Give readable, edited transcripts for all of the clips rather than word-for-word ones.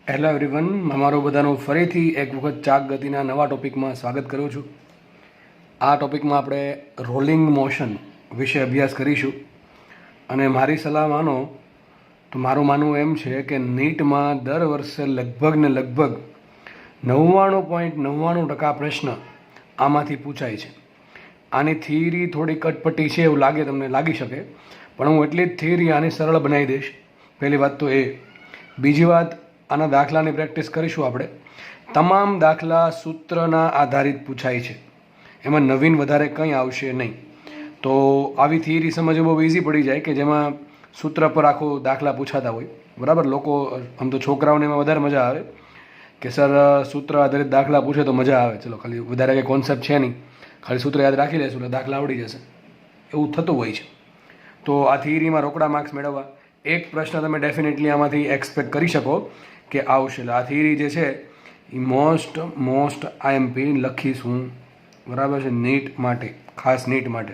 Hello everyone, અમારું બધાનું ફરીથી એક વખત ચાક ગતિના નવા ટોપિકમાં સ્વાગત કરું છું. આ ટોપિકમાં આપણે રોલિંગ મોશન વિશે અભ્યાસ કરીશું. અને મારી સલાહ માનો તો મારું માનવું એમ છે કે નીટમાં દર વર્ષે લગભગ 99.99% પ્રશ્ન આમાંથી પૂછાય છે. આની થિયરી થોડી કટપટી છે એવું લાગે, તમને લાગી શકે, પણ હું એટલી જ થિયરી આની સરળ બનાવી દઈશ. પહેલી વાત તો એ. બીજી વાત, આના દાખલાની પ્રેક્ટિસ કરીશું આપણે. તમામ દાખલા સૂત્રના આધારિત પૂછાય છે, એમાં નવીન વધારે કંઈ આવશે નહીં. તો આવી થિયરી સમજવું બહુ ઇઝી પડી જાય કે જેમાં સૂત્ર પર આખો દાખલા પૂછાતા હોય. બરાબર, લોકો આમ તો છોકરાઓને એમાં વધારે મજા આવે કે સર સૂત્ર આધારિત દાખલા પૂછે તો મજા આવે, ચલો ખાલી વધારે કંઈ કોન્સેપ્ટ છે નહીં, ખાલી સૂત્ર યાદ રાખી લેશું એટલે દાખલા આવડી જશે, એવું થતું હોય છે. તો આ થિયરીમાં રોકડા માર્ક્સ મેળવવા એક પ્રશ્ન તમે ડેફિનેટલી આમાંથી એક્સપેક્ટ કરી શકો કે આવશે. એટલે આ થિયરી જે છે એ મોસ્ટ આઈએમપી લખીશું, બરાબર છે, નીટ માટે, ખાસ નીટ માટે.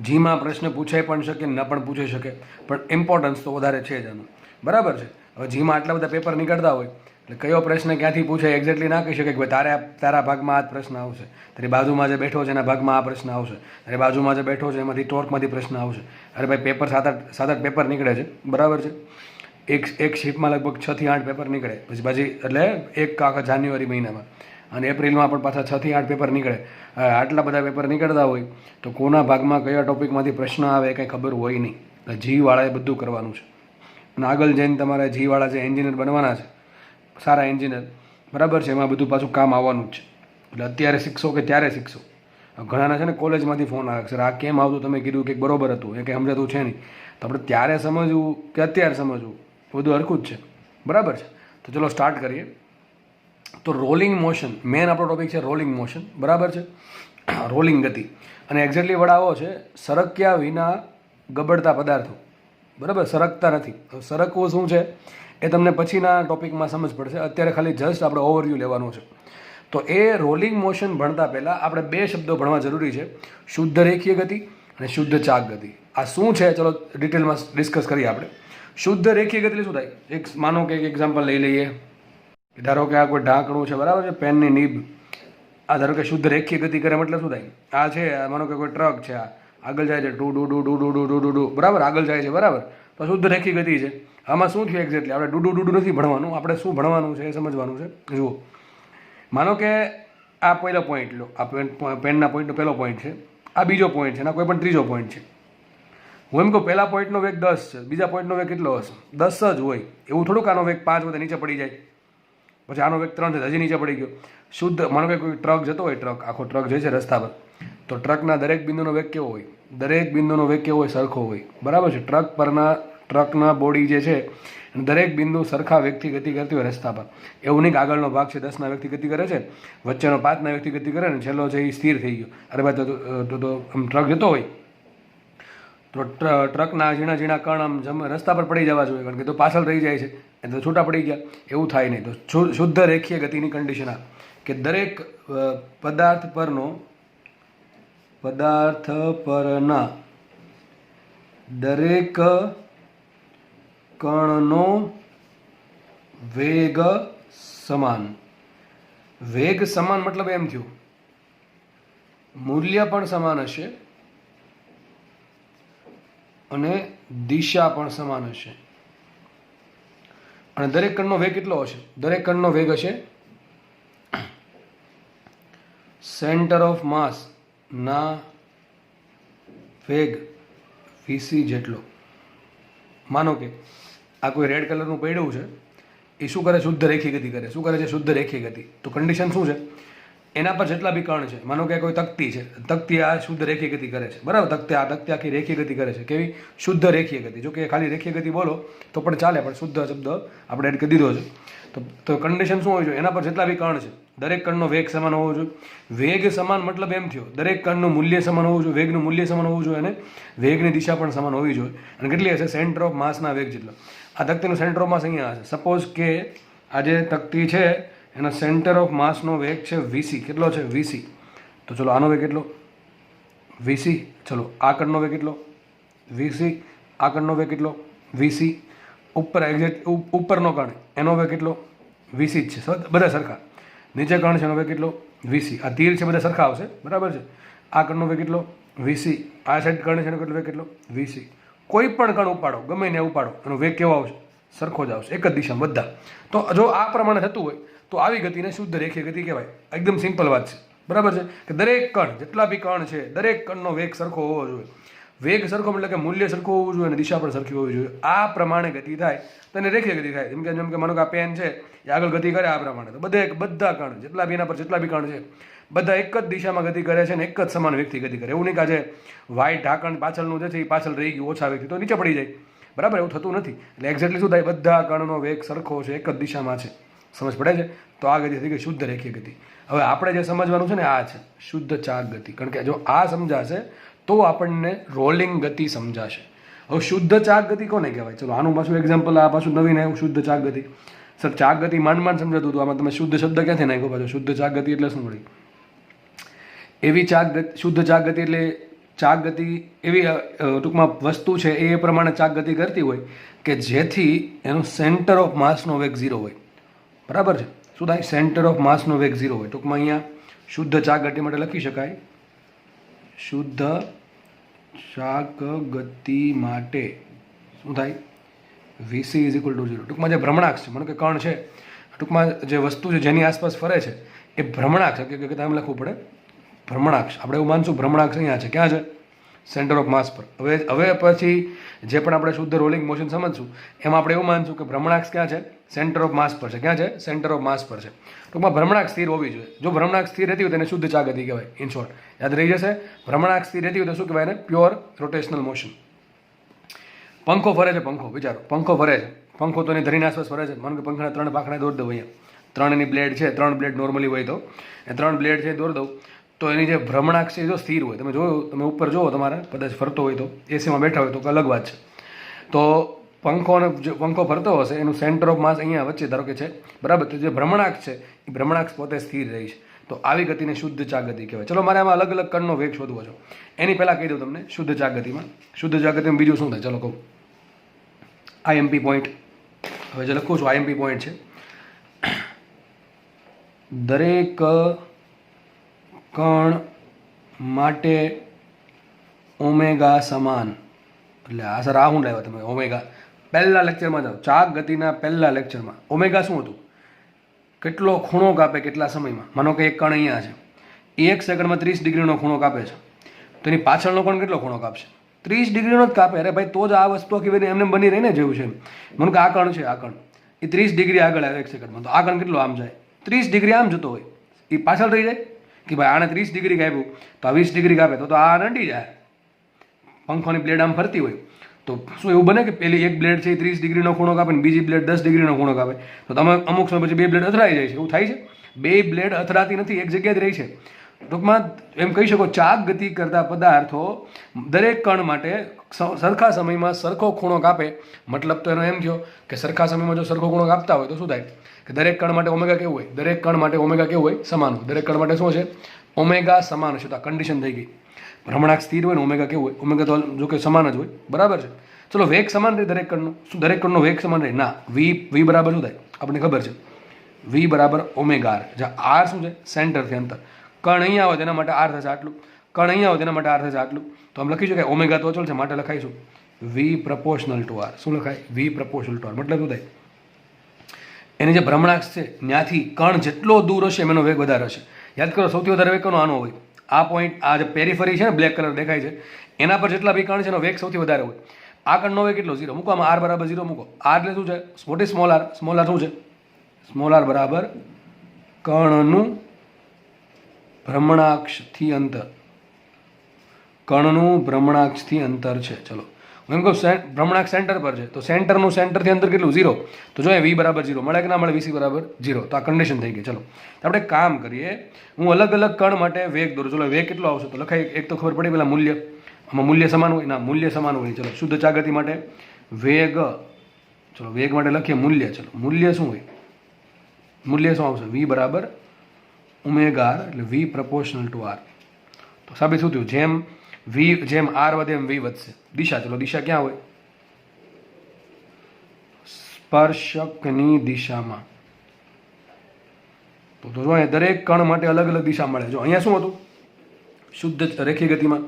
જીમાં પ્રશ્ન પૂછાઈ પણ શકે, ન પણ પૂછાઈ શકે, પણ ઇમ્પોર્ટન્સ તો વધારે છે જ આનું, બરાબર છે. હવે જીમાં આટલા બધા પેપર નીકળતા હોય એટલે કયો પ્રશ્ન ક્યાંથી પૂછાય એક્ઝેક્ટલી ના કહી શકે કે ભાઈ તારા ભાગમાં આ જ પ્રશ્ન આવશે, તારી બાજુમાં જે બેઠો છે એના ભાગમાં આ પ્રશ્ન આવશે, તારી બાજુમાં જે બેઠો છે એમાંથી ટોર્કમાંથી પ્રશ્ન આવશે. અરે ભાઈ, પેપર સાત આઠ પેપર નીકળે છે, બરાબર છે. એક શિપમાં લગભગ 6 થી 8 પેપર નીકળે, પછી એટલે એક આખા જાન્યુઆરી મહિનામાં, અને એપ્રિલમાં પણ પાછા 6 થી 8 પેપર નીકળે. આટલા બધા પેપર નીકળતા હોય તો કોના ભાગમાં કયા ટોપિકમાંથી પ્રશ્ન આવે એ કંઈ ખબર હોય નહીં. એટલે જીવાળાએ બધું કરવાનું છે. અને આગળ જઈને તમારે જીવાળા જે એન્જિનિયર બનવાના છે, સારા એન્જિનિયર, બરાબર છે, એમાં બધું પાછું કામ આવવાનું જ છે. એટલે અત્યારે શીખશો કે ત્યારે શીખશો. ઘણાના છે ને કોલેજમાંથી ફોન આવે સર આ કેમ આવતું, તમે કીધું કે બરોબર હતું, એ કંઈ સમજાતું છે નહીં. તો આપણે ત્યારે સમજવું કે અત્યારે સમજવું, બધું હરખું જ છે, બરાબર છે. તો ચલો સ્ટાર્ટ કરીએ. તો રોલિંગ મોશન મેન આપણો ટોપિક છે, રોલિંગ મોશન, બરાબર છે, રોલિંગ ગતિ. અને એક્ઝેક્ટલી વડાવો છે સરક્યા વિના ગબડતા પદાર્થો, બરાબર, સરકતા નથી. સરકવું શું છે એ તમને પછીના ટોપિકમાં સમજ પડશે, અત્યારે ખાલી જસ્ટ આપણે ઓવરવ્યૂ લેવાનું છે. તો એ રોલિંગ મોશન ભણતા પહેલાં આપણે 2 શબ્દો ભણવા જરૂરી છે, શુદ્ધ રેખીય ગતિ અને શુદ્ધ ચાક ગતિ. આ શું છે ચલો ડિટેલમાં ડિસ્કસ કરીએ આપણે. શુદ્ધ રેખીય ગતિ શું થાય? માનો કે એક એક્ઝામ્પલ લઈ લઈએ. ધારો કે આ કોઈ ઢાંકણું છે, બરાબર છે, પેનની નીબ. આ ધારો કે શુદ્ધ રેખીય ગતિ કરે મતલબ શું થાય? આ છે, માનો કે કોઈ ટ્રક છે, આ આગળ જાય છે, do do do do do do do do do, બરાબર, આગળ જાય છે, બરાબર, તો શુદ્ધ રેખીય ગતિ છે. આમાં શું થયું એક્ઝેક્ટલી? આપણે ડુ ડુ ડુ નથી ભણવાનું, આપણે શું ભણવાનું છે એ સમજવાનું છે. જુઓ, માનો કે આ પહેલો પોઈન્ટ લો, આ પેનના પોઈન્ટનો પહેલો પોઈન્ટ છે, આ બીજો પોઈન્ટ છે, એના કોઈ પણ ત્રીજો પોઈન્ટ છે. હું એમ કહું પહેલા પોઈન્ટનો વેગ 10 છે, બીજા પોઈન્ટનો વેગ કેટલો હશે? 10 જ હોય. એવું થોડુંક આનો વેગ 5 વધે નીચે પડી જાય, પછી આનો વેગ 3 છે, હજી નીચે પડી ગયો. શુદ્ધ માનો કે કોઈ ટ્રક જતો હોય, આખો ટ્રક જાય છે રસ્તા પર, તો ટ્રકના દરેક બિંદુનો વેગ કેવો હોય? દરેક બિંદુનો વેગ કેવો હોય? સરખો હોય, બરાબર છે. ટ્રકના બોડી જે છે દરેક બિંદુ સરખા વેગથી ગતિ કરતી હોય રસ્તા પર. એવું નહીં કે આગળનો ભાગ છે 10ના વેગથી ગતિ કરે છે, વચ્ચેનો 5ના વેગથી ગતિ કરે ને છેલ્લો છે એ સ્થિર થઈ ગયો. અરે ભાઈ, તો આમ ટ્રક જતો હોય તો ટ્રકના ઝીણા ઝીણા કણ આમ રસ્તા પર પડી જવા જોઈએ, કારણ કે તો પાછળ રહી જાય છે એટલે છૂટા પડી ગયા. એવું થાય નહીં. તો શુદ્ધ રેખીય ગતિની કન્ડિશન આ કે દરેક પદાર્થ પરના દરેક કણનો વેગ સમાન. વેગ સમાન મતલબ એમ થયું મૂલ્ય પણ સમાન હશે અને દિશા પણ સમાન હશે. અને દરેક કણનો વેગ કેટલો હશે? દરેક કણનો વેગ હશે સેન્ટર ઓફ માસ ના વેગ વીસી જેટલો. માનો કે આ કોઈ રેડ કલરનું પૈડું છે, એ શું કરે? શુદ્ધ રેખીય ગતિ કરે. શું કરે છે? શુદ્ધ રેખીય ગતિ. તો કન્ડિશન શું છે? એના પર જેટલા બી કણ છે, માનો કે કોઈ તકતી છે, તકતી આ શુદ્ધ રેખીય ગતિ કરે છે, બરાબર, તકતી આખી રેખીય ગતિ કરે છે. કેવી? શુદ્ધ રેખીય ગતિ. જો કે ખાલી રેખીય ગતિ બોલો તો પણ ચાલે, પણ શુદ્ધ શબ્દ આપણે એડ કરી દીધો છે. તો કન્ડિશન શું હોવી જોઈએ? એના પર જેટલા બી કણ છે દરેક કણનો વેગ સમાન હોવો જોઈએ. વેગ સમાન મતલબ એમ થયો દરેક કણનું મૂલ્ય સમાન હોવું જોઈએ, વેગનું મૂલ્ય સમાન હોવું જોઈએ, અને વેગની દિશા પણ સમાન હોવી જોઈએ. અને કેટલી હશે? સેન્ટર ઓફ માસના વેગ જેટલો. આ તકતીનું સેન્ટર ઓફ માસ અહીંયા હશે. સપોઝ કે આ જે તકતી છે એનો સેન્ટર ઓફ માસનો વેગ છે વીસી. કેટલો છે? વીસી. તો ચલો આનો વેગ કેટલો? વીસી. ચલો આ કણનો વેગ કેટલો? વીસી. આ કણનો વેગ કેટલો? વીસી. ઉપર એક્ઝેક્ટ ઉપરનો કણ એનો વેગ કેટલો વીસી જ છે, બધા સરખા. નીચે કણ છે એનો વેગ કેટલો વીસી. આ તીર છે બધા સરખા આવશે, બરાબર છે. આ કણનો વેગ કેટલો વીસી. આ સાઈડ કણ છે એનો કેટલો વેગ કેટલો વીસી. કોઈ પણ કણ ઉપાડો, ગમે એને ઉપાડો, એનો વેગ કેવો આવશે? સરખો જ આવશે, એક જ દિશામાં બધા. તો જો આ પ્રમાણે થતું હોય તો આવી ગતિને શુદ્ધ રેખીય ગતિ કહેવાય. એકદમ સિમ્પલ વાત છે, બરાબર છે. કે દરેક કણ, જેટલા બી કણ છે, દરેક કણનો વેગ સરખો હોવો જોઈએ. વેગ સરખો એટલે કે મૂલ્ય સરખું હોવું જોઈએ અને દિશા પણ સરખી હોવી જોઈએ. આ પ્રમાણે ગતિ થાય તો એને રેખીય ગતિ થાય. જેમ કે માનો કે આ પેન છે એ આગળ ગતિ કરે આ પ્રમાણે, તો બધા કણ જેટલા બી એના પર જેટલા બી કણ છે બધા એક જ દિશામાં ગતિ કરે છે અને એક જ સમાન વેગથી ગતિ કરે. એવું નહીં કે આજે વ્હાઇટ ઢાંકણ પાછળનું જે છે એ પાછળ રહી ગયું ઓછા વેગથી તો નીચે પડી જાય, બરાબર. એવું થતું નથી. એટલે એક્ઝેક્ટલી શું થાય? બધા કણનો વેગ સરખો છે, એક જ દિશામાં છે. સમજ પડે છે? તો આ ગતિ થઈ ગઈ શુદ્ધ રેખીય ગતિ. હવે આપણે જે સમજવાનું છે ને આ છે શુદ્ધ ચાક ગતિ. કારણ કે જો આ સમજાશે તો આપણને રોલિંગ ગતિ સમજાશે. હવે શુદ્ધ ચાક ગતિ કોને કહેવાય? ચલો આનું પાછું એક્ઝામ્પલ, આ પાછું નવીન આવ્યું શુદ્ધ ચાક ગતિ. સર ચાક ગતિ માંડ સમજાતું હતું, આમાં તમે શુદ્ધ શબ્દ ક્યાંથી નાખ્યો પાછો? શુદ્ધ ચાક ગતિ એટલે શું મળી? એવી ચાક ગતિ, શુદ્ધ ચાક ગતિ એટલે ચાક ગતિ એવી ટૂંકમાં વસ્તુ છે એ પ્રમાણે ચાક ગતિ કરતી હોય કે જેથી એનું સેન્ટર ઓફ માસનો વેગ 0 હોય, બરાબર છે. શું થાય? સેન્ટર ઓફ માસનો વેગ 0 હોય. ટૂંકમાં અહીંયા શુદ્ધ ચાક ગતિ માટે લખી શકાય શુદ્ધ ચાક ગતિ માટે શું થાય? VC is equal to 0. ટૂંકમાં જે ભ્રમણાક્ષ છે, માનો કે કણ છે, ટૂંકમાં જે વસ્તુ છે જેની આસપાસ ફરે છે એ ભ્રમણાક્ષ, કે તમે લખવું પડે ભ્રમણાક્ષ. આપણે એવું માનશું ભ્રમણાક્ષ અહીંયા છે, ક્યાં છે? સેન્ટર ઓફ માસ પર. હવે પછી જે પણ આપણે શુદ્ધ રોલિંગ મોશન સમજશું એમાં આપણે એવું માનશું કે ભ્રમણાક્ષ ક્યાં છે? સેન્ટર ઓફ માસ પર છે. ક્યાં છે? સેન્ટર ઓફ માસ પર છે. ટૂંકમાં ભ્રમણાક્ષ સ્થિર હોવી જોઈએ. જો ભ્રમણાક્ષ સ્થિર રહેતી હોય તેને શુદ્ધ ચાક ગતિ કહેવાય. ઇન શોર્ટ યાદ રહી જશે. ભ્રમણાક્ષ સ્થિર રહેતી હોય તો શું કહેવાય એને? Pure rotational motion. પંખો ફરે છે, પંખો વિચારો, પંખો ફરે છે. પંખો તો એની ધરીની આસપાસ ફરે છે. માનો કે પંખાના 3 પાંખડા દોર દઉં અહીંયા, 3 એની બ્લેડ છે, 3 બ્લેડ નોર્મલી હોય તો એ 3 બ્લેડ છે દોર દઉં તો એની જે ભ્રમણાક્ષ છે જો સ્થિર હોય, તમે જોયું, તમે ઉપર જુઓ, તમારે કદાચ ફરતો હોય તો એસીમાં બેઠા હોય તો અલગ વાત છે. તો પંખો ફરતો હશે એનું સેન્ટર ઓફ માસ અહીંયા વચ્ચે ધારો કે છે, બરાબર. તો જે ભ્રમણાક્ષ છે એ ભ્રમણાક્ષ પોતે સ્થિર રહી છે. તો આવી ગતિને શુદ્ધ ચાક ગતિ કહેવાય. ચલો મારે આમાં અલગ અલગ કણનો વેગ શોધવો છે. એની પહેલાં કહી દઉં તમને શુદ્ધ ચાક ગતિમાં. શુદ્ધ ચાક ગતિમાં બીજું શું થાય? ચલો કહું. IMP point. હવે જે લખું છું આઈએમપી પોઈન્ટ છે. દરેક કણ માટે ઓમેગા સમાન. એટલે આ સર આ હું લાવ્યા તમે ઓમેગા? પહેલા લેક્ચરમાં જાઓ, ચાક ગતિના પહેલા લેક્ચરમાં ઓમેગા શું હતું? કેટલો ખૂણો કાપે કેટલા સમયમાં. માનો કે એક કણ અહીંયા છે, 1 સેકન્ડમાં 30 ડિગ્રીનો ખૂણો કાપે છે, તો એની પાછળનો કણ કેટલો ખૂણો કાપશે? 30 ડિગ્રીનો જ કાપે. અરે ભાઈ, તો જ આ વસ્તુ આખી એમને બની રહીને જેવું છે. માનો કે આ કણ છે, આ કણ એ 30 ડિગ્રી આગળ આવે 1 સેકન્ડમાં, તો આ કણ કેટલો આમ જાય? 30 ડિગ્રી આમ જતો હોય, એ પાછળ રહી જાય કે ભાઈ આને 30 ડિગ્રી કાપ્યું તો આ 20 ડિગ્રી કાપે તો આ નડી જાય. પંખોની બ્લેડ આમ ફરતી હોય તો શું એવું બને કે પેલી એક બ્લેડ છે 30 ડિગ્રીનો ખૂણો કાપે ને બીજી બ્લેડ 10 ડિગ્રીનો ખૂણો કાપે? તો તમે અમુક સમય પછી બે બ્લેડ અથડાઈ જાય છે. એવું થાય છે? બે બ્લેડ અથડાતી નથી, એક જગ્યાએ જ રહી છે. ટૂંકમાં એમ કહી શકો ચાક ગતિ કરતા પદાર્થો દરેક કણ માટે સરખા સમયમાં સરખો ખૂણો કાપે. મતલબ તો એનો એમ થયો કે સરખા સમયમાં જો સરખો ખૂણો કાપતા હોય તો શું થાય કે દરેક કણ માટે ઓમેગા કેવું હોય? દરેક કણ માટે ઓમેગા કેવું હોય? સમાન હોય. દરેક કણ માટે શું છે? ઓમેગા સમાન છે. તો આ કન્ડિશન થઈ ગઈ. ભ્રમણાક્ષ સ્થિર હોય ને ઓમેગા કેવું હોય? ઓમેગા તો જો કે સમાન જ હોય, બરાબર છે. ચલો વેગ સમાન રહે દરેક કણનો. શું દરેક કણનો વેગ સમાન રહે? ના. વી બરાબર શું થાય? આપણને ખબર છે વી બરાબર ઓમેગા આર. જ્યાં આર શું છે? સેન્ટરથી અંતર. કણ અહીંયા હોય તેના માટે આર થશે આટલું, કણ અહીંયા હોય તેના માટે આર થશે આટલું. તો આમ લખી શકાય ઓમેગા તો અચળ છે માટે લખાઈશું વી પ્રપોર્શનલ ટુ આર. શું લખાય? વી પ્રપોર્શનલ ટુ આર. મતલબ શું થાય? એની જે ભ્રમણાક્ષ છે ત્યાંથી કણ જેટલો દૂર હશે એનો વેગ વધારે હશે. યાદ કરો સૌથી વધારે વેગ કોનો? આનો હોય. આ પોઈન્ટ, આ જે પેરીફરી છે ને બ્લેક કલર દેખાય છે એના પર જેટલા બી કણ છે એનો વેગ સૌથી વધારે હોય. આ કણનો વેગ કેટલો? 0 મૂકો. આમાં આર બરાબર 0 મૂકો. આર એટલે શું છે? What is small R? Small R શું છે? સ્મોલ આર બરાબર કણનું ભ્રમણાક્ષથી અંતર. કણનું ભ્રમણાક્ષથી અંતર છે. ચલો હું એમ કહું ભ્રમણાક્ષ સેન્ટર પર છે તો સેન્ટરનું સેન્ટરથી અંતર કેટલું? 0. તો જોઈએ વી બરાબર 0 મળે કે ના મળે? વીસી બરાબર 0. તો આ કન્ડિશન થઈ ગઈ. ચલો તો આપણે કામ કરીએ. હું અલગ અલગ કણ માટે વેગ દોરું. ચલો વેગ કેટલો આવશે તો લખાય. એક તો ખબર પડી પેલા મૂલ્ય. આમાં મૂલ્ય સમાન હોય? ના, મૂલ્ય સમાન હોય. ચલો શુદ્ધ ચાક ગતિ માટે વેગ, ચલો વેગ માટે લખીએ મૂલ્ય. ચલો મૂલ્ય શું હોય? મૂલ્ય શું આવશે? વી બરાબર ઓમેગા આર એટલે વી પ્રપોર્શનલ ટુ આર. તો સાબિત શું થયું? જેમ આર વધે એમ વી વધશે. દિશા, ચલો દિશા ક્યાં હોય? સ્પર્શકની દિશામાં. તો જો અહીંયા દરેક કણ માટે અલગ અલગ દિશા મળે. જો અહીંયા શું હતું, શુદ્ધ રેખીય ગતિમાં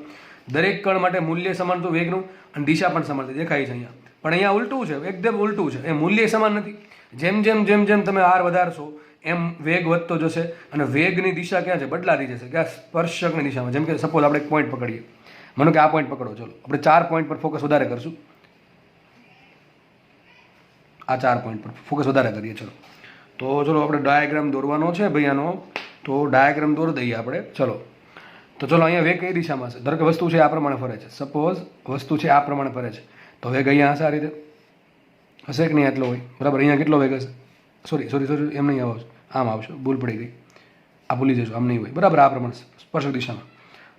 દરેક કણ માટે મૂલ્ય સમાન હતું વેગનું અને દિશા પણ સમાન હતી, દેખાય છે અહીંયા. પણ અહીંયા ઉલટું છે, એકદમ ઉલટું છે. એ મૂલ્ય સમાન નથી. જેમ જેમ જેમ જેમ તમે આર વધારશો એમ વેગ વધતો જશે અને વેગની દિશા ક્યાં છે, બદલાતી જશે. ક્યાં? સ્પર્શકની દિશામાં. જેમ કે સપોઝ આપણે એક પોઈન્ટ પકડીએ, માનો કે આ પોઈન્ટ પકડો. ચલો આપણે 4 પોઈન્ટ પર ફોકસ વધારે કરશું. આ 4 પોઈન્ટ પર ફોકસ વધારે કરીએ. ચલો તો ચલો આપણે ડાયાગ્રામ દોરવાનો છે ભાઈ આનો. તો ડાયાગ્રામ દોરી દઈએ આપણે. ચલો તો ચલો અહીંયા વેગ કઈ દિશામાં છે? ધારો કે વસ્તુ છે આ પ્રમાણે ફરે છે. સપોઝ વસ્તુ છે આ પ્રમાણે ફરે છે, તો વેગ અહીંયા હશે, આ રીતે હશે કે નહીં? આટલો હોય બરાબર. અહીંયા કેટલો વેગ હશે? સોરી એમ નહીં આવશે, આમ આવશે. ભૂલ પડી ગઈ, આ ભૂલી જશો. આમ નહીં હોય બરાબર. આ પ્રમાણે સ્પર્શક દિશામાં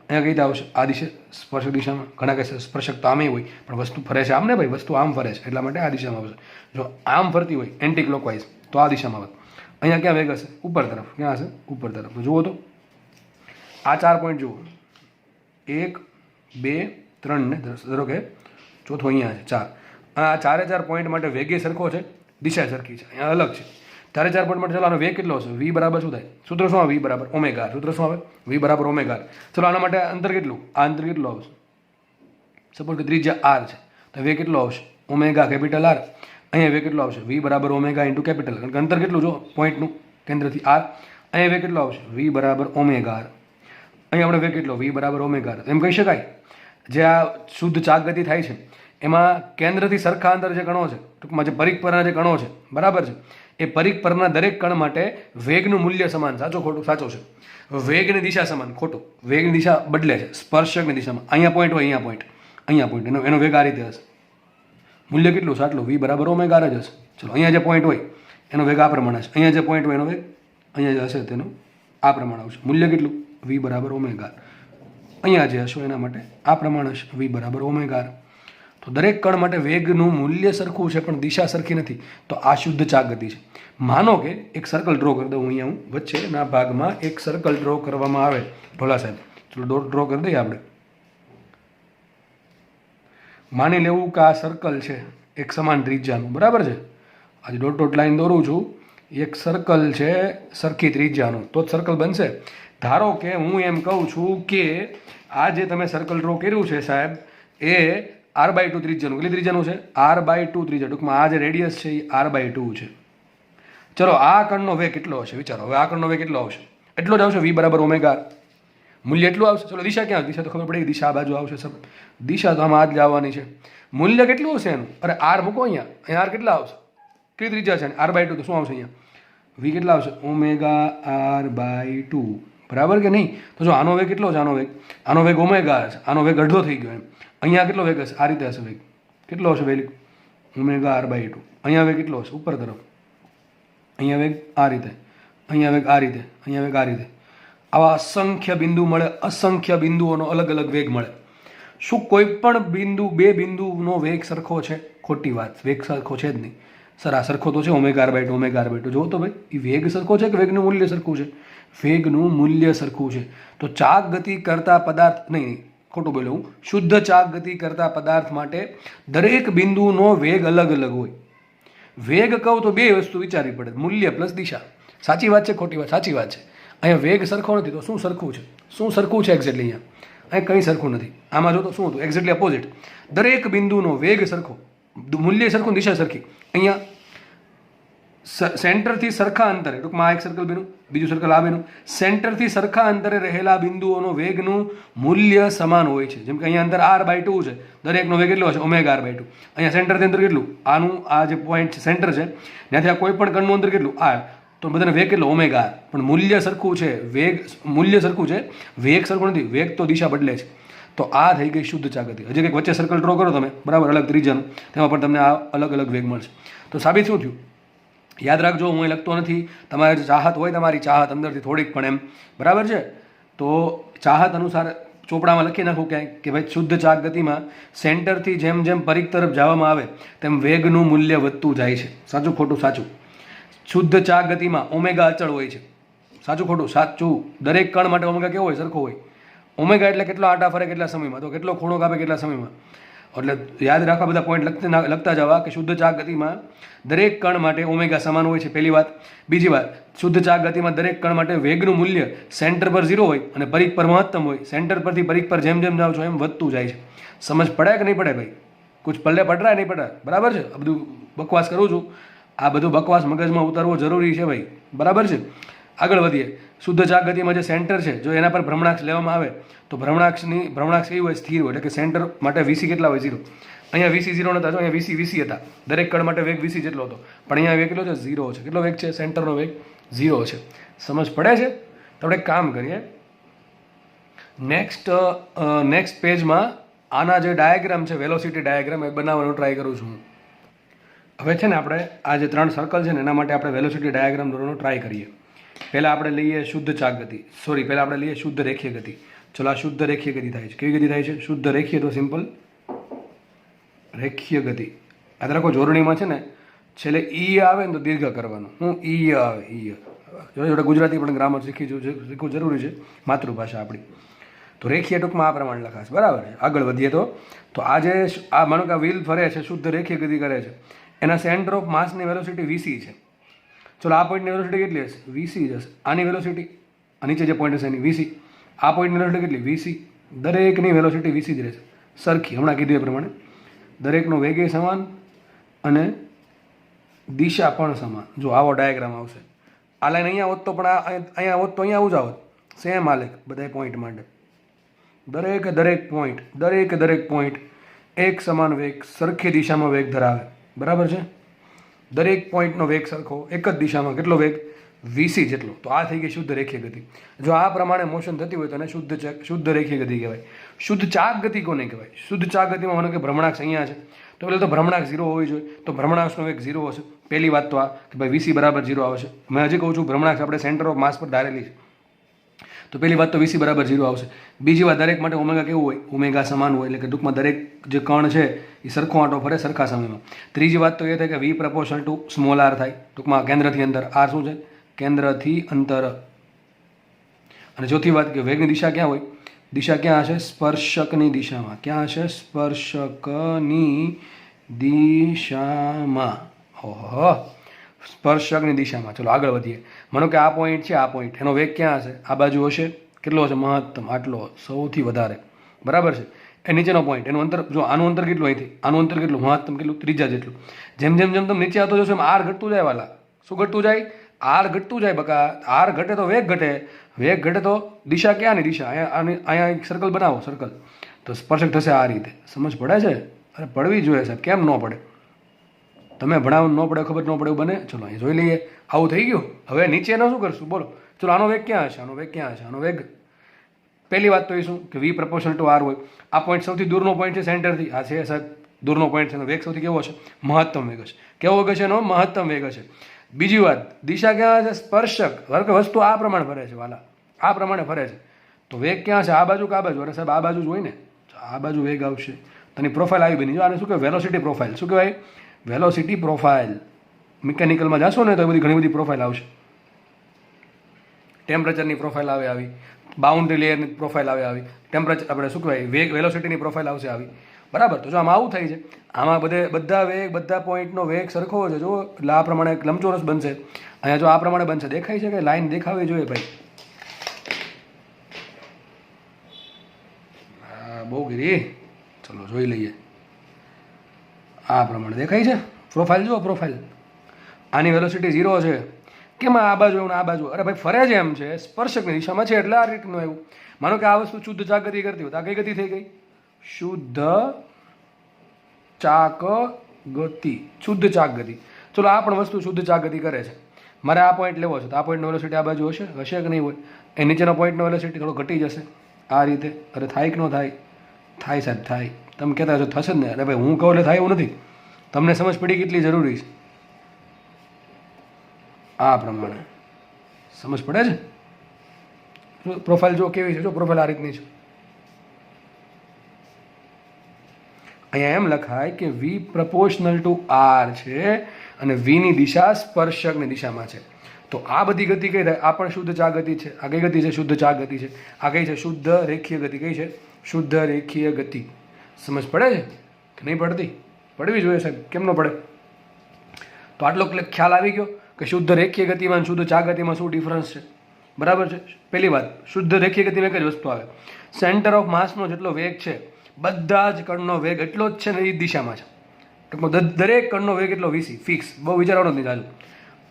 અહીંયા કઈ રીતે આવશે? આ દિશા સ્પર્શક દિશામાં. ઘણા કહેશે સ્પર્શક તો આમે હોય, પણ વસ્તુ ફરે છે આમ ને ભાઈ, વસ્તુ આમ ફરે છે એટલા માટે આ દિશામાં આવશે. જો આમ ફરતી હોય એન્ટી ક્લોકવાઇઝ તો આ દિશામાં આવે. અહીંયા ક્યાં વેગ હશે? ઉપર તરફ. ક્યાં હશે? ઉપર તરફ. જુઓ તો આ 4 પોઈન્ટ જુઓ, 1 2 3 ને ધારો કે ચોથો અહીંયા છે 4. આ 4 પોઈન્ટ માટે વેગે સરખો છે, દિશા સરખી છે. અહીંયા અલગ છે. 4 પોઈન્ટ માટે. ચલો આનો વેગ કેટલો હશે? v બરાબર શું થાય? સૂત્ર શું આવે? v બરાબર ઓમેગા. સૂત્ર શું આવે? v બરાબર ઓમેગા. ચલો આના માટે અંતર કેટલું? આ અંતર કેટલું આવશે? સપોઝ કે ત્રિજ્યા r છે તો વેગ કેટલો આવશે? Omega capital r. અહીંયા વેગ કેટલો આવશે? v બરાબર ઓમેગા ઇન્ટુ કેપિટલ. કારણ કે અંતર કેટલું જો પોઈન્ટનું કેન્દ્રથી r. અહીંયા વેગ કેટલો આવશે? v બરાબર ઓમેગા r. અહીંયા આપણે વેગ કેટલો? v બરાબર ઓમેગા r. એમ કહી શકાય જે આ શુદ્ધ ચાક ગતિ થાય છે એમાં કેન્દ્રથી સરખા અંતર જે કણો છે, ટૂંકમાં જે પરિઘ પરના જે કણો છે બરાબર છે, એ પરિઘ પરના દરેક કણ માટે વેગનું મૂલ્ય સમાન. સાચો ખોટું? સાચો છે. વેગની દિશા સમાન. ખોટું. વેગની દિશા બદલે છે સ્પર્શકની દિશામાં. અહીંયા પોઈન્ટ હોય, અહીંયા પોઈન્ટ એનો વેગ આ રીતે હશે. મૂલ્ય કેટલું? આટલું. v બરાબર ઓમેગા r જ હશે. ચલો અહીંયા જે પોઈન્ટ હોય એનો વેગ આ પ્રમાણે હશે. અહીંયા જે પોઈન્ટ હોય એનો વેગ અહીંયા જે હશે તેનું આ પ્રમાણે આવશે. મૂલ્ય કેટલું? v બરાબર ઓમેગા r. અહીંયા જે હશે એના માટે આ પ્રમાણે હશે, v બરાબર ઓમેગા r. તો દરેક કણ માટે વેગનું મૂલ્ય સરખું છે પણ દિશા સરખી નથી. તો આ શુદ્ધ ચાક ગતિ છે. માનો કે એક સર્કલ ડ્રો કરી દઉં. અહીંયા હું વચ્ચેના ભાગમાં એક સર્કલ ડ્રો કરવામાં આવે. ઢોલા સાહેબ ચલો ડ્રો કરી દઈએ આપણે. માની લેવું કે આ સર્કલ છે એક સમાન ત્રિજ્યાનું બરાબર છે. આજે ડોટ લાઈન દોરું છું. એક સર્કલ છે સરખી ત્રિજ્યાનું તો જ સર્કલ બનશે. ધારો કે હું એમ કહું છું કે આ જે તમે સર્કલ ડ્રો કર્યું છે સાહેબ એ r/2 ત્રિજ્યાનું. કેટલી ત્રિજ્યાનું છે? r/2 ત્રિજ્યા. ટૂંકમાં આ જે રેડિયસ છે એ r/2 છે. ચલો આ કણનો વેગ કેટલો હશે? વિચારો. હવે આ કણનો વેગ કેટલો આવશે? એટલો જ આવશે, v બરાબર ઓમેગા. મૂલ્ય એટલું આવશે. ચલો દિશા ક્યાં? દિશા તો ખબર પડી, દિશા આ બાજુ આવશે સર. દિશા તો આમાં આ જ આવવાની છે. મૂલ્ય કેટલું હશે એનું? અરે r મૂકો અહીંયા. અહીંયા r કેટલા આવશે? કેટલી ત્રિજ્યા છે? r/2. તો શું આવશે અહીંયા? v કેટલા આવશે? ઓમેગા r/2 બરાબર કે નહીં? તો જો આનો વેગ કેટલો છે? આનો વેગ ઓમેગા છે. આનો વેગ અડધો થઈ ગયો એમ. અહીંયા કેટલો વેગ હશે? આ રીતે હશે વેગ. કેટલો હશે વેગ? Omega r/2. અહીંયા વેગ કેટલો હશે? ઉપર તરફ. અહીંયા વેગ આ રીતે, અહીંયા વેગ આ રીતે, અહીંયા વેગ આ રીતે. આવા અસંખ્ય બિંદુ મળે. અસંખ્ય બિંદુઓનો અલગ અલગ વેગ મળે. શું કોઈ પણ બિંદુ, બે બિંદુનો વેગ સરખો છે? ખોટી વાત. વેગ સરખો છે જ નહીં સર. આ સરખો તો છે ઓમેગા r/2. જો તો ભાઈ એ વેગ સરખો છે કે વેગનું મૂલ્ય સરખું છે? વેગનું મૂલ્ય સરખું છે. તો ચાક ગતિ કરતા પદાર્થ નહીં, ખોટું બોલ્યો હું. શુદ્ધ ચાક ગતિ કરતા પદાર્થ માટે દરેક બિંદુનો વેગ અલગ અલગ હોય. વેગ કહું તો બે વસ્તુ વિચારવી પડે, મૂલ્ય પ્લસ દિશા. સાચી વાત છે ખોટી વાત? સાચી વાત છે. અહીંયા વેગ સરખો નથી તો શું સરખું છે? શું સરખું છે એક્ઝેક્ટલી? અહીંયા કંઈ સરખું નથી. આમાં જો તો શું હતું? Exactly opposite. દરેક બિંદુનો વેગ સરખો, મૂલ્ય સરખું, દિશા સરખી. અહીંયા સેન્ટરથી સરખા અંતરે, ટૂંકમાં આ એક સર્કલ બન્યું, બીજું સર્કલ આ બન્યું. સેન્ટરથી સરખા અંતરે રહેલા બિંદુઓનો વેગનું મૂલ્ય સમાન હોય છે. જેમ કે અહીંયા અંતર r/2 છે, દરેકનો વેગ કેટલો હશે? Omega r/2. અહીંયા સેન્ટરથી અંતર કેટલું? આનું આ જે પોઈન્ટ સેન્ટર છે ત્યાંથી આ કોઈ પણ કણનું અંતર કેટલું? r. તો બધાને વેગ કેટલો? Omega r. પણ મૂલ્ય સરખું છે, મૂલ્ય સરખું છે, વેગ સરખું નથી. વેગ તો દિશા બદલે છે. તો આ થઈ ગઈ શુદ્ધ ચાક ગતિ. હજી કંઈક વચ્ચે સર્કલ ડ્રો કરો તમે બરાબર, અલગ ત્રિજ્યાનું, તેમાં પણ તમને આ અલગ અલગ વેગ મળશે. તો સાબિત શું થયું? યાદ રાખજો, હું એ લખતો નથી. તમારે ચાહત હોય, તમારી ચાહત અંદરથી થોડીક પણ એમ બરાબર છે, તો ચાહત અનુસાર ચોપડામાં લખી નાખું ક્યાંય કે ભાઈ શુદ્ધ ચાક ગતિમાં સેન્ટરથી જેમ જેમ પરિઘ તરફ જવામાં આવે તેમ વેગનું મૂલ્ય વધતું જાય છે. સાચું ખોટું? સાચું. શુદ્ધ ચાક ગતિમાં ઓમેગા અચળ હોય છે. સાચું ખોટું? સાચું. દરેક કણ માટે ઓમેગા કેવો હોય? સરખો હોય. ઓમેગા એટલે કેટલો આંટા ફરે કેટલા સમયમાં, તો કેટલો ખૂણો કાપે કેટલા સમયમાં. એટલે યાદ રાખવા બધા પોઈન્ટ લખતા જવા કે શુદ્ધ ચાક ગતિમાં દરેક કણ માટે ઓમેગા સમાન હોય છે, પહેલી વાત. બીજી વાત, શુદ્ધ ચાક ગતિમાં દરેક કણ માટે વેગનું મૂલ્ય સેન્ટર પર 0 હોય અને પરિઘ પર મહત્તમ હોય. સેન્ટર પરથી પરિઘ પર જેમ જેમ જાઓ છો એમ વધતું જાય છે. સમજ પડે કે નહીં પડે ભાઈ? કુછ પલ્લે પડ રહા નહીં પડ રહા? બરાબર છે? આ બધું બકવાસ કરું છું, આ બધું બકવાસ મગજમાં ઉતારવો જરૂરી છે ભાઈ, બરાબર છે? આગળ વધીએ. શુદ્ધ ચાક ગતિમાં જે સેન્ટર છે, જો એના પર ભ્રમણાક્ષ લેવામાં આવે તો ભ્રમણાક્ષ કેવી હોય? સ્થિર હોય. એટલે કે સેન્ટર માટે વીસી કેટલા હોય? 0. અહીંયા વીસી 0 નતા, અહીંયા વીસી હતા. દરેક કણ માટે વેગ વીસી જેટલો હતો, પણ અહીંયા વેગ કેટલો છે? 0 છે. કેટલો વેગ છે? સેન્ટરનો વેગ 0 છે. સમજ પડે છે? તો આપણે એક કામ કરીએ, નેક્સ્ટ પેજમાં આના જે ડાયાગ્રામ છે, વેલોસિટી ડાયાગ્રામ, એ બનાવવાનો ટ્રાય કરું છું. હવે છે ને આપણે આ જે 3 સર્કલ છે ને એના માટે આપણે વેલોસિટી ડાયાગ્રામ દોરવાનો ટ્રાય કરીએ. પહેલાં આપણે લઈએ શુદ્ધ ચાક ગતિ, પહેલાં આપણે લઈએ શુદ્ધ રેખીય ગતિ. ચલો, આ શુદ્ધ રેખીય ગતિ થાય છે. કેવી ગતિ થાય છે? શુદ્ધ રેખીય, તો સિમ્પલ રેખીય ગતિ. યાદ રાખો, જોડણીમાં છે ને છેલ્લે ઈ આવે ને તો દીર્ઘ કરવાનું. હું ઈ આવે, ઈ જોડે ગુજરાતી પણ ગ્રામર શીખવું જરૂરી છે, માતૃભાષા આપણી. તો રેખીય ટૂંકમાં આ પ્રમાણે લખાશે, બરાબર છે? આગળ વધીએ તો આ માનો કે વ્હીલ ફરે છે, શુદ્ધ રેખીય ગતિ કરે છે, એના સેન્ટર ઓફ માસની વેલોસિટી વીસી છે. ચલો, આ પોઈન્ટની વેલોસિટી કેટલી હશે? વીસી જશે. આની વેલોસિટી, આ નીચે જે પોઈન્ટ હશે એની વીસી. આ પોઈન્ટની વેલોસિટી કેટલી? વીસી. દરેકની વેલોસિટી વીસી જ રહેશે, સરખી. હમણાં કીધું એ પ્રમાણે દરેકનો વેગ સમાન અને દિશા પણ સમાન. જો આવો ડાયાગ્રામ આવશે. આ લાઈન અહીંયા હોત તો પણ અહીંયા હોત તો અહીંયા આવું જ આવત. સેમ આલેખ બધા પોઈન્ટ માટે. દરેક પોઈન્ટ એક સમાન વેગ, સરખી દિશામાં વેગ ધરાવે, બરાબર છે? દરેક પોઈન્ટનો વેગ સરખો, એક જ દિશામાં. કેટલો વેગ? વીસી જેટલો. તો આ થઈ ગઈ શુદ્ધ રેખીય ગતિ. જો આ પ્રમાણે મોશન થતી હોય તો એને શુદ્ધ રેખીય ગતિ કહેવાય. શુદ્ધ ચાક ગતિ કોને કહેવાય? શુદ્ધ ચાક ગતિમાં માનો કે ભ્રમણાક્ષ અહીંયા છે, તો પહેલાં તો ભ્રમણાક્ષ 0 હોવી જોઈએ. તો ભ્રમણાક્ષનો વેગ 0 હશે. પહેલી વાત તો આ કે ભાઈ વીસી બરાબર 0 આવશે. મેં હજી કહું છું, ભ્રમણાક્ષ આપણે સેન્ટર ઓફ માસ પર ધારેલી છે, તો પહેલી વાત તો વીસી બરાબર 0 આવશે. બીજી વાત, દરેક માટે ઓમેગા કેવું હોય? ઓમેગા સમાન હોય. એટલે કે ટૂંકમાં દરેક જે કણ છે એ સરખો આંટો ફરે સરખા સમયમાં. ત્રીજી વાત તો એ થાય કે વી પ્રપોર્શનલ ટુ સ્મોલ આર થાય, ટૂંકમાં કેન્દ્રથી અંતર. આર શું છે? કેન્દ્રથી અંતર. અને ચોથી વાત કે વેગની દિશા ક્યાં હોય? દિશા ક્યાં હશે? સ્પર્શકની દિશામાં. ક્યાં હશે? સ્પર્શકની દિશામાં. ઓહો, સ્પર્શકની દિશામાં. ચલો આગળ વધીએ. માનો કે આ પોઈન્ટ છે, આ પોઈન્ટ, એનો વેગ ક્યાં હશે? આ બાજુ હશે. કેટલો હશે? મહત્તમ. આટલો, સૌથી વધારે, બરાબર છે? એ નીચેનો પોઈન્ટ, એનું અંતર જો, આનું અંતર કેટલું અહીંથી, આનું અંતર કેટલું? મહત્તમ કેટલું? ત્રીજા જેટલું. જેમ જેમ તમે નીચે આવતો જશો એમ આર ઘટતું જાય વાલા. શું ઘટતું જાય? આર ઘટતું જાય બકા. આર ઘટે તો વેગ ઘટે, વેગ ઘટે તો દિશા ક્યાંની દિશા? અહીંયા એક સર્કલ બનાવો, સર્કલ, તો સ્પર્શક થશે આ રીતે. સમજ પડે છે? અરે પડવી જોઈએ સાહેબ, કેમ ન પડે? તમે ભણાવો ન પડે, ખબર ન પડે એવું બને? ચલો અહીં જોઈ લઈએ. આવું થઈ ગયું. હવે નીચેનો શું કરશું? બોલો. ચલો, આનો વેગ ક્યાં હશે? આનો વેગ ક્યાં હશે? આનો વેગ, પહેલી વાત તો એ શું કે વી પ્રપોર્શનલ ટુ આર હોય. આ પોઈન્ટ સૌથી દૂરનો પોઈન્ટ છે સેન્ટરથી. આ છે સાહેબ દૂરનો પોઈન્ટ છે, એનો વેગ સૌથી કેવો હશે? મહત્તમ વેગ હશે. કેવો વેગ હશે? એનો મહત્તમ વેગ હશે. બીજી વાત, દિશા ક્યાં હશે? સ્પર્શક. ધારો કે વસ્તુ આ પ્રમાણે ફરે છે વાલા, આ પ્રમાણે ફરે છે, તો વેગ ક્યાં છે? આ બાજુ કે આ બાજુ? અરે સાહેબ આ બાજુ જ હોય ને. આ બાજુ વેગ આવશે. તેની પ્રોફાઇલ આવી બની. જો આને શું કહેવાય? Velocity profile. શું કહેવાય? Velocity profile. મિકેનિકલમાં જશો ને તો બધી ઘણી બધી પ્રોફાઇલ આવશે. ટેમ્પરેચરની પ્રોફાઇલ આવે આવી, બાઉન્ડ્રી લેયરની પ્રોફાઇલ આવે આવી, ટેમ્પરેચર આપણે શું કહેવાય વેગ વેલોસિટીની પ્રોફાઇલ આવશે આવી, બરાબર? તો જો આમાં આવું થાય છે, આમાં બધા વેગ, બધા પોઈન્ટનો વેગ સરખો છે. જો એટલે આ પ્રમાણે એક લંબચોરસ બનશે. અહીંયા જો આ પ્રમાણે બનશે, દેખાય છે કે લાઈન દેખાવી જોઈએ ભાઈ? હા, બહુ ગીરી. ચલો જોઈ લઈએ. આ પ્રમાણે દેખાય છે પ્રોફાઇલ. જુઓ પ્રોફાઇલ. આની વેલોસિટી 0 છે. કેમ આ બાજુ એવું ને આ બાજુ? અરે ભાઈ ફરે છે એમ છે, સ્પર્શકની દિશામાં છે એટલે આ રીતનું આવ્યું. માનો કે આ વસ્તુ શુદ્ધ ચાક ગતિ કરતી હોય તો આ કઈ ગતિ થઈ ગઈ? શુદ્ધ ચાક ગતિ. શુદ્ધ ચાક ગતિ. ચલો, આ પણ વસ્તુ શુદ્ધ ચાક ગતિ કરે છે. મારે આ પોઈન્ટ લેવો છે તો આ પોઈન્ટનો વેલોસિટી આ બાજુ હશે કે નહીં હોય? એ નીચેનો પોઈન્ટનો વેલોસિટી થોડો ઘટી જશે આ રીતે. અરે થાય કે ન થાય? થાય સાહેબ, થાય. તમે કહેતા છો થશે જ ને? અરે ભાઈ હું કહું એટલે થાય એવું નથી. તમને સમજ પડી કેટલી જરૂરી છે? આ પ્રમાણે સમજ પડે છે? પ્રોફાઇલ જો કેવી છે? જો પ્રોફાઇલ આ રીતની છે. અહીંયા એમ લખાય કે વી પ્રપોર્શનલ ટુ આર છે અને વીની દિશા સ્પર્શકની દિશામાં છે. તો આ બધી ગતિ કઈ થાય? આ પણ શુદ્ધ ચાક ગતિ છે. આ કઈ ગતિ છે? શુદ્ધ ચાક ગતિ છે. આ કઈ છે? શુદ્ધ રેખીય ગતિ. કઈ છે? શુદ્ધ રેખીય ગતિ. સમજ પડે છે? કે નહીં પડતી? પડવી જોઈએ સાહેબ, કેમ ન પડે? તો આટલો ખ્યાલ આવી ગયો કે શુદ્ધ રેખીય ગતિમાં અને શુદ્ધ ચા ગતિમાં શું ડિફરન્સ છે. બરાબર છે. પહેલી વાત, શુદ્ધ રેખીય ગતિમાં એક જ વસ્તુ આવે, સેન્ટર ઓફ માસનો જેટલો વેગ છે બધા જ કણનો વેગ એટલો જ છે ને એ દિશામાં છે. ટૂંકમાં દરેક કણનો વેગ એટલો વીસી ફિક્સ, બહુ વિચારવાનું નથી. ચાલુ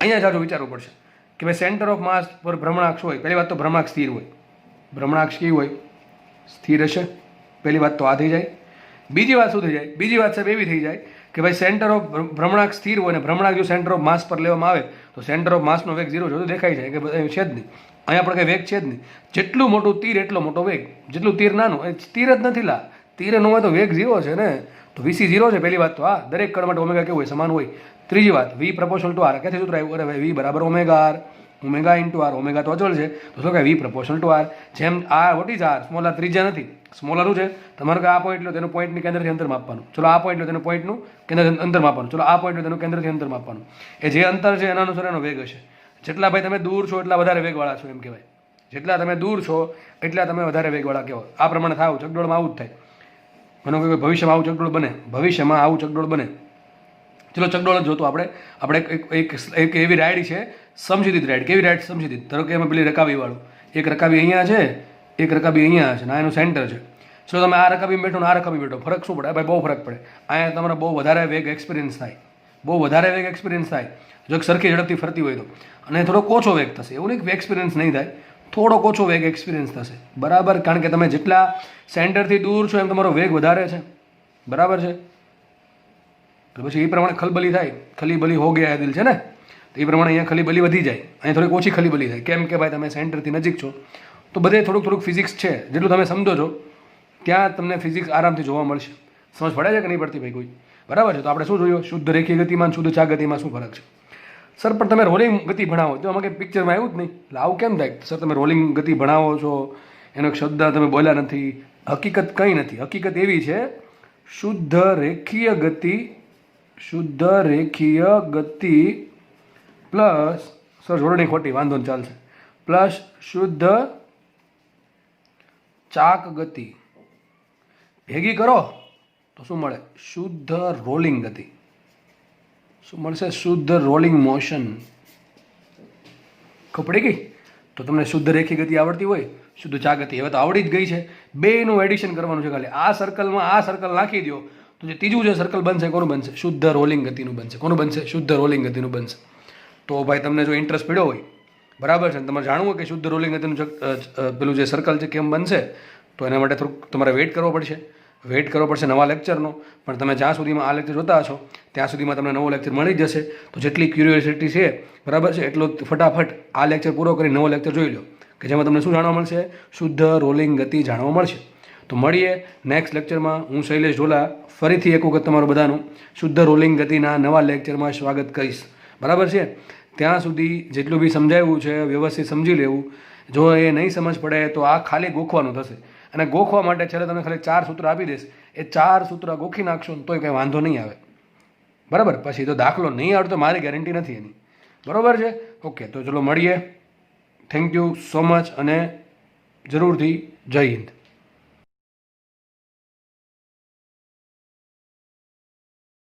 અહીંયા જાજુ વિચારવું પડશે કે ભાઈ સેન્ટર ઓફ માસ પર ભ્રમણાક્ષ હોય. પહેલી વાત તો ભ્રમણાક્ષ સ્થિર હોય. ભ્રમણાક્ષ કેવી હોય? સ્થિર હશે. પહેલી વાત તો આ થઈ જાય. બીજી વાત શું થઈ જાય? બીજી વાત સાહેબ એવી થઈ જાય કે ભાઈ સેન્ટર ઓફ ભ્રમણાક્ષ સ્થિર હોય ને ભ્રમણાક્ષ જો સેન્ટર ઓફ માસ પર લેવામાં આવે તો સેન્ટર ઓફ માસનો વેગ 0 જો દેખાઈ જાય કે છે જ નહીં. અહીંયા પણ કંઈ વેગ છે જ નહીં. જેટલું મોટું તીર એટલો મોટો વેગ, જેટલું તીર નાનું એ તીર જ નથી. લા તીર ન હોય તો વેગ 0 છે ને, તો વીસી 0 છે. પહેલી વાત તો આ દરેક કણ માટે ઓમેગા કેવું હોય? સમાન હોય. ત્રીજી વાત, વી પ્રપોર્શનલ ટુ આર. ક્યાંથી સૂત્ર આવ્યું? અરે ભાઈ વી બરાબર omega R. Omega into R. Omega તો અચળ છે તો શું કહે? V proportional to R. જેમ R what is R? Small R ત્રિજ્યા નથી. સ્મોલ આર શું છે? તમારે કે આ પોઈન્ટ લો તેનું પોઈન્ટની કેન્દ્રથી અંતર માપવાનું. ચલો આ પોઈન્ટ લો તેનું પોઈન્ટનું કેન્દ્રથી અંતર માપવાનું. ચલો આ પોઈન્ટ લો તેનું કેન્દ્રથી અંતર માપવાનું. એ જે અંતર છે એના અનુસાર એનો વેગ હશે. જેટલા ભાઈ તમે દૂર છો એટલા વધારે વેગવાળા છો એમ કહેવાય. જેટલા તમે દૂર છો એટલા તમે વધારે વેગવાળા કહેવાય. આ પ્રમાણે થાવ ચકડોળમાં આવું જ થાય. મને કોઈ ભવિષ્યમાં આવું ચકડોળ બને, ભવિષ્યમાં આવું ચકડોળ બને. ચલો ચકડોળ જ જોતું આપણે એક એવી રાઈડ છે સમજીતી રાઈડ. કેવી રાઈડ? સમજીતી. ધારો કે એમાં પેલી રકાબીવાળું, એક રકાબી અહીંયા છે, એક રકાબી અહીંયા છે ને આ એનું સેન્ટર છે. ચલો તમે આ રકાબી બેઠો ને આ રકાબી બેઠો, ફરક શું પડે? ભાઈ બહુ ફરક પડે. અહીંયા તમારે બહુ વધારે વેગ એક્સપિરિયન્સ થાય, બહુ વધારે વેગ એક્સપિરિયન્સ થાય જો સરખી ઝડપથી ફરતી હોય તો. અને થોડોક ઓછો વેગ થશે. એવું નહીં કે એક્સપિરિયન્સ નહીં થાય, થોડોક ઓછો વેગ એક્સપિરિયન્સ થશે. બરાબર? કારણ કે તમે જેટલા સેન્ટરથી દૂર છો એમ તમારો વેગ વધારે છે. બરાબર છે? તો પછી એ પ્રમાણે ખલબલી થાય. ખલીબલી હો ગયા દિલ છે ને, તો એ પ્રમાણે અહીંયા ખલીબલી વધી જાય, અહીંયા થોડીક ઓછી ખલીબલી થાય. કેમ કે ભાઈ તમે સેન્ટરથી નજીક છો તો બધે થોડુંક ફિઝિક્સ છે. જેટલું તમે સમજો છો ત્યાં તમને ફિઝિક્સ આરામથી જોવા મળશે. સમજ પડે છે કે નહીં પડતી ભાઈ કોઈ? બરાબર છે. તો આપણે શું જોયું? શુદ્ધ રેખીય ગતિમાં શુદ્ધ ચા ગતિમાં શું ફરક છે? સર પણ તમે રોલિંગ ગતિ ભણાવો તો આમાં કંઈ પિક્ચરમાં આવ્યું જ નહીં. એટલે આવું કેમ થાય? સર તમે રોલિંગ ગતિ ભણાવો છો, એનો એક શબ્દ તમે બોલ્યા નથી. હકીકત કંઈ નથી. હકીકત એવી છે, શુદ્ધ રેખીય ગતિ, શુદ્ધ રેખીય ગતિ પ્લસ, સર જોડણી ખોટી, વાંધો ને ચાલશે, પ્લસ શુદ્ધ ચાક ગતિ ભેગી કરો તો શું મળે? શુદ્ધ રોલિંગ ગતિ. શું મળશે? શુદ્ધ રોલિંગ મોશન. ખપડી ગઈ? તો તમને શુદ્ધ રેખી ગતિ આવડતી હોય, શુદ્ધ ચા ગતિ હવે તો આવડી જ ગઈ છે. બેનું એડિશન કરવાનું છે ખાલી. આ સર્કલમાં આ સર્કલ નાખી દો તો જે ત્રીજું જે સર્કલ બનશે કોનું બનશે? શુદ્ધ રોલિંગ ગતિનું બનશે. કોનું બનશે? શુદ્ધ રોલિંગ ગતિનું બનશે. તો ભાઈ તમને જો ઇન્ટરેસ્ટ પડ્યો હોય, બરાબર છે, તમારે જાણવું હોય કે શુદ્ધ રોલિંગ ગતિનું પેલું જે સર્કલ છે કેમ બનશે, તો એના માટે થોડુંક તમારે વેઇટ કરવો પડશે નવા લેક્ચરનો. પણ તમે જ્યાં સુધીમાં આ લેક્ચર જોતા હશો ત્યાં સુધીમાં તમને નવો લેક્ચર મળી જશે. તો જેટલી ક્યુરિયોસિટી છે, બરાબર છે, એટલો ફટાફટ આ લેક્ચર પૂરો કરી નવો લેક્ચર જોઈ લો કે જેમાં તમને શું જાણવા મળશે? શુદ્ધ રોલિંગ ગતિ જાણવા મળશે. તો મળીએ નેક્સ્ટ લેક્ચરમાં. હું શૈલેષ ઢોલા ફરીથી એક વખત તમારું બધાનું શુદ્ધ રોલિંગ ગતિના નવા લેક્ચરમાં સ્વાગત કરીશ. બરાબર છે? ત્યાં સુધી જેટલું બી સમજાવ્યું છે વ્યવસ્થિત સમજી લેવું. જો એ નહીં સમજ પડે તો આ ખાલી ગોખવાનું થશે. અને ગોખવા માટે છેલ્લે તમને ખાલી 4 સૂત્ર આપી દઈશ. એ 4 સૂત્ર ગોખી નાખશો ને તોય કંઈ વાંધો નહીં આવે. બરાબર? પછી તો દાખલો નહીં આવડતો મારી ગેરંટી નથી એની. બરાબર છે? ઓકે, તો ચલો મળીએ. થેન્ક યુ સો મચ અને જરૂરથી જય હિન્દ.